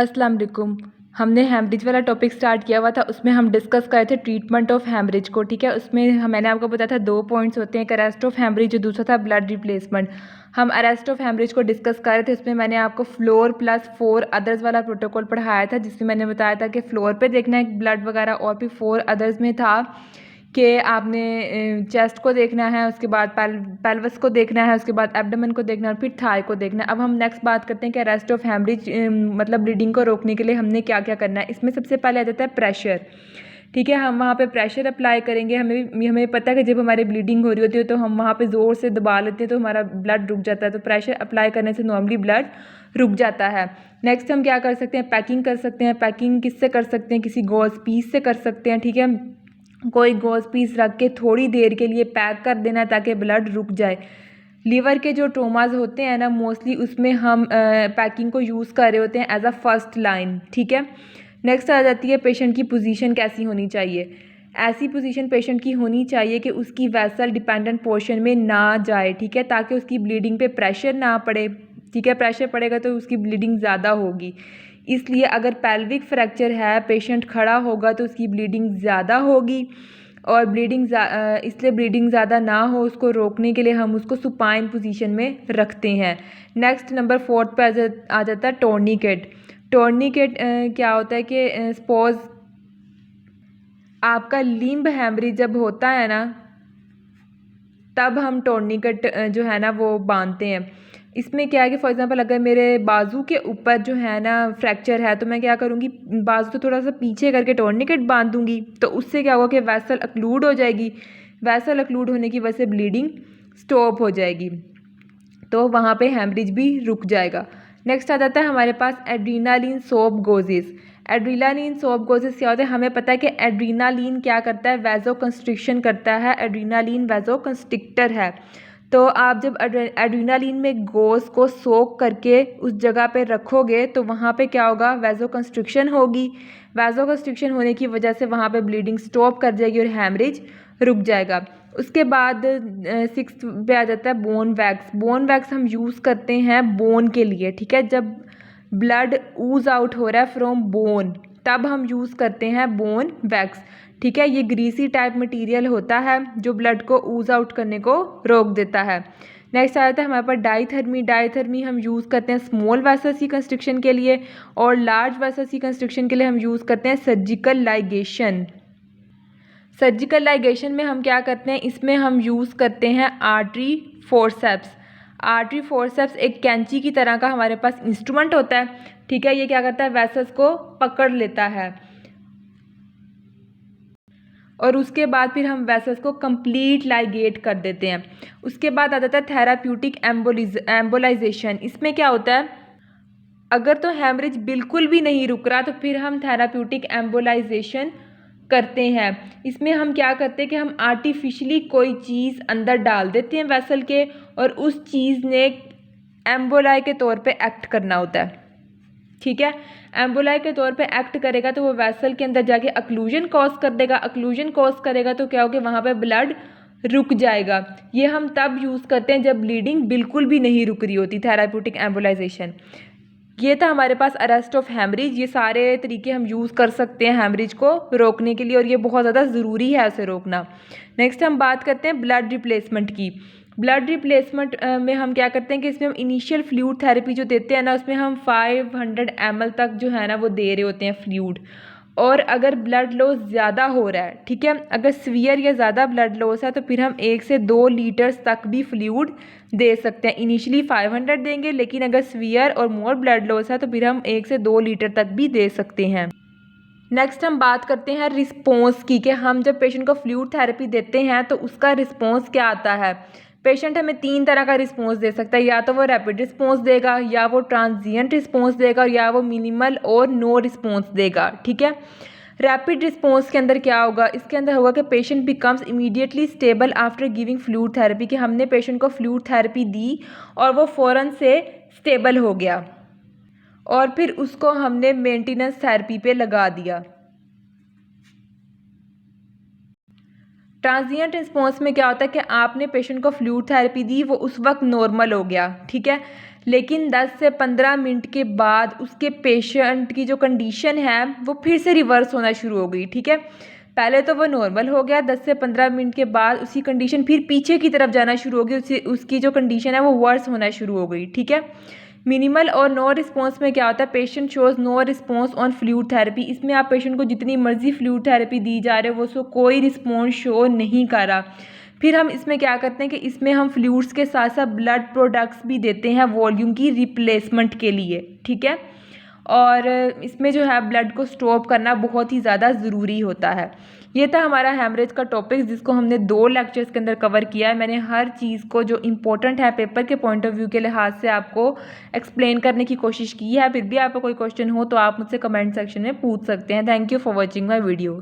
अस्सलाम वालेकुम। हमने हेमरेज वाला टॉपिक स्टार्ट किया हुआ था, उसमें हम डिस्कस कर रहे थे ट्रीटमेंट ऑफ हेमरेज को। ठीक है, उसमें मैंने आपको बताया था 2 पॉइंट्स होते हैं, एक अरेस्ट ऑफ हेमरेज और दूसरा था ब्लड रिप्लेसमेंट। हम अरेस्ट ऑफ हेमरेज को डिस्कस कर रहे थे, उसमें मैंने आपको फ्लोर प्लस 4 अदर्स वाला प्रोटोकॉल पढ़ाया था, जिसमें मैंने बताया था कि फ्लोर पे देखना है ब्लड वगैरह, और फिर 4 अदर्स में था कि आपने चेस्ट को देखना है, उसके बाद पेल्वस को देखना है, उसके बाद एब्डोमेन को देखना है और फिर थाई को देखना है। अब हम नेक्स्ट बात करते हैं कि अरेस्ट ऑफ हेमरेज मतलब ब्लीडिंग को रोकने के लिए हमने क्या क्या करना है। इसमें सबसे पहले आ जाता है प्रेशर। ठीक है, हम वहाँ पे प्रेशर अप्लाई करेंगे। हमें पता है कि जब हमारी ब्लीडिंग हो रही होती है तो हम वहाँ पे ज़ोर से दबा लेते हैं तो हमारा ब्लड रुक जाता है, तो प्रेशर अप्लाई करने से नॉर्मली ब्लड रुक जाता है। नेक्स्ट हम क्या कर सकते हैं, पैकिंग कर सकते हैं। पैकिंग किससे कर सकते हैं, किसी गॉज पीस से कर सकते हैं। ठीक है, कोई गॉज पीस रख के थोड़ी देर के लिए पैक कर देना ताकि ब्लड रुक जाए। लीवर के जो ट्रोमाज होते हैं ना, मोस्टली उसमें हम पैकिंग को यूज़ कर रहे होते हैं एज अ फर्स्ट लाइन। ठीक है, नेक्स्ट आ जाती है पेशेंट की पोजीशन कैसी होनी चाहिए। ऐसी पोजीशन पेशेंट की होनी चाहिए कि उसकी वेसल डिपेंडेंट पोर्शन में ना जाए। ठीक है, ताकि उसकी ब्लीडिंग पे प्रेशर ना पड़े। ठीक है, प्रेशर पड़ेगा तो उसकी ब्लीडिंग ज़्यादा होगी। इसलिए अगर पेल्विक फ्रैक्चर है, पेशेंट खड़ा होगा तो उसकी ब्लीडिंग ज़्यादा होगी, और इसलिए ब्लीडिंग ज़्यादा ना हो उसको रोकने के लिए हम उसको सुपाइन पोजीशन में रखते हैं। नेक्स्ट नंबर 4 पे आ जाता है टोर्निकेट। टोर्निकेट क्या होता है कि सपोज आपका लिम्ब हेमरेज जब होता है ना, तब हम टोर्निकेट जो है ना वो बांधते हैं। इसमें क्या है कि फॉर एग्जांपल अगर मेरे बाजू के ऊपर जो है ना फ्रैक्चर है, तो मैं क्या करूँगी, बाजू तो थोड़ा सा पीछे करके टोर्निकेट बांध दूँगी, तो उससे क्या होगा कि वेसल अक्लूड हो जाएगी। वेसल अक्लूड होने की वजह से ब्लीडिंग स्टॉप हो जाएगी, तो वहाँ पे हेमरेज भी रुक जाएगा। नेक्स्ट आ जाता है हमारे पास adrenaline soap Gauss's. Adrenaline soap Gauss's क्या होता है, हमें पता है कि एड्रीनालिन क्या करता है, वैजो कंस्ट्रिक्शन करता है। एड्रीनालिन वैजो कंस्ट्रिक्टर है। तो आप जब एड्रीनालिन में गोज़ को सोक करके उस जगह पे रखोगे तो वहाँ पे क्या होगा, वैजो कंस्ट्रिक्शन होगी। वैजो कंस्ट्रिक्शन होने की वजह से वहाँ पे ब्लीडिंग स्टॉप कर जाएगी और हेमरेज रुक जाएगा। उसके बाद 6th पे आ जाता है बोन वैक्स। बोन वैक्स हम यूज़ करते हैं बोन के लिए। ठीक है, जब ब्लड ऊज आउट हो रहा है फ्रॉम बोन, तब हम यूज़ करते हैं बोन वैक्स। ठीक है, ये ग्रीसी टाइप मटेरियल होता है जो ब्लड को ऊज आउट करने को रोक देता है। नेक्स्ट आ जाता है हमारे पास डाइथर्मी। डाइथर्मी हम यूज़ करते हैं स्मॉल वेसल्स की कंस्ट्रक्शन के लिए, और लार्ज वेसल्स की कंस्ट्रक्शन के लिए हम यूज़ करते हैं सर्जिकल लाइगेशन। सर्जिकल लाइगेशन में हम क्या करते हैं, इसमें हम यूज़ करते हैं आर्टरी फोर्सेप्स। आर्टरी फोर्सेप्स एक कैंची की तरह का हमारे पास इंस्ट्रूमेंट होता है। ठीक है, ये क्या करता है, वेसल्स को पकड़ लेता है, और उसके बाद फिर हम वेसल्स को कंप्लीट लाइगेट कर देते हैं। उसके बाद आ जाता है थेराप्यूटिक एम्बोलाइजेशन। इसमें क्या होता है, अगर तो हेमरेज बिल्कुल भी नहीं रुक रहा तो फिर हम थेराप्यूटिक एम्बोलाइजेशन करते हैं। इसमें हम क्या करते हैं कि हम आर्टिफिशियली कोई चीज़ अंदर डाल देते हैं वेसल के, और उस चीज़ ने एम्बोलाई के तौर पे एक्ट करना होता है। ठीक है, एम्बोलाई के तौर पे एक्ट करेगा तो वो वेसल के अंदर जाके अक्लूजन कॉज कर देगा। अक्लूजन कॉज करेगा तो क्या होगा, वहाँ पे ब्लड रुक जाएगा। ये हम तब यूज़ करते हैं जब ब्लीडिंग बिल्कुल भी नहीं रुक रही होती, थेराप्यूटिक एम्बोलाइजेशन। ये था हमारे पास अरेस्ट ऑफ हेमरेज। ये सारे तरीके हम यूज़ कर सकते हैं हेमरेज को रोकने के लिए, और ये बहुत ज़्यादा ज़रूरी है उसे रोकना। नेक्स्ट हम बात करते हैं ब्लड रिप्लेसमेंट की। ब्लड रिप्लेसमेंट में हम क्या करते हैं कि इसमें हम इनिशियल फ्लूइड थेरेपी जो देते हैं ना, उसमें हम 500 ml तक जो है ना वो दे रहे होते हैं फ्लूइड। और अगर ब्लड लॉस ज़्यादा हो रहा है, ठीक है, अगर सीवियर या ज़्यादा ब्लड लॉस है, तो फिर हम 1 से 2 लीटर्स तक भी फ्लूइड दे सकते हैं। इनिशियली 500 देंगे, लेकिन अगर सीवियर और मोर ब्लड लॉस है तो फिर हम 1 से 2 लीटर तक भी दे सकते हैं। नेक्स्ट हम बात करते हैं रिस्पॉन्स की, कि हम जब पेशेंट को फ्लूइड थेरेपी देते हैं तो उसका रिस्पॉन्स क्या आता है। पेशेंट हमें 3 तरह का रिस्पॉन्स दे सकता है, या तो वो रैपिड रिस्पॉन्स देगा, या वो ट्रांजिएंट रिस्पॉन्स देगा, या वो मिनिमल और नो रिस्पॉन्स देगा। ठीक है, रैपिड रिस्पॉन्स के अंदर क्या होगा, इसके अंदर होगा कि patient becomes immediately stubble after giving fluid therapy, कि हमने पेशेंट को फ्लूइड थेरेपी दी और वो फ़ौरन से स्टेबल हो गया, और फिर उसको हमने मेंटेनेंस थेरेपी पे लगा दिया। ट्रांजिएंट रिस्पॉन्स में क्या होता है कि आपने पेशेंट को फ्लूइड थेरेपी दी, वो उस वक्त नॉर्मल हो गया। ठीक है, लेकिन 10 से 15 मिनट के बाद उसके पेशेंट की जो कंडीशन है वो फिर से रिवर्स होना शुरू हो गई। ठीक है, पहले तो वो नॉर्मल हो गया, 10 से 15 मिनट के बाद उसकी कंडीशन फिर पीछे की तरफ जाना शुरू हो गई, उसकी जो कंडीशन है वो वर्स होना शुरू हो गई। ठीक है, मिनिमल और नो रिस्पॉन्स में क्या होता है, patient shows no response on fluid therapy. इसमें आप पेशेंट को जितनी मर्जी फ्लूइड थेरेपी दी जा रहे हो वो उसको कोई रिस्पॉन्स शो नहीं कर रहा। फिर हम इसमें क्या करते हैं कि इसमें हम फ्लूइड्स के साथ साथ ब्लड प्रोडक्ट्स भी देते हैं वॉल्यूम की रिप्लेसमेंट के लिए। ठीक है, और इसमें जो है ब्लड को स्टॉप करना बहुत ही ज़्यादा ज़रूरी होता है। ये था हमारा हैमरेज का टॉपिक जिसको हमने 2 लेक्चर्स के अंदर कवर किया है। मैंने हर चीज़ को जो इम्पोर्टेंट है पेपर के पॉइंट ऑफ व्यू के लिहाज से आपको एक्सप्लेन करने की कोशिश की है। फिर भी आपको कोई क्वेश्चन हो तो आप मुझसे कमेंट सेक्शन में पूछ सकते हैं। Thank you for watching my video.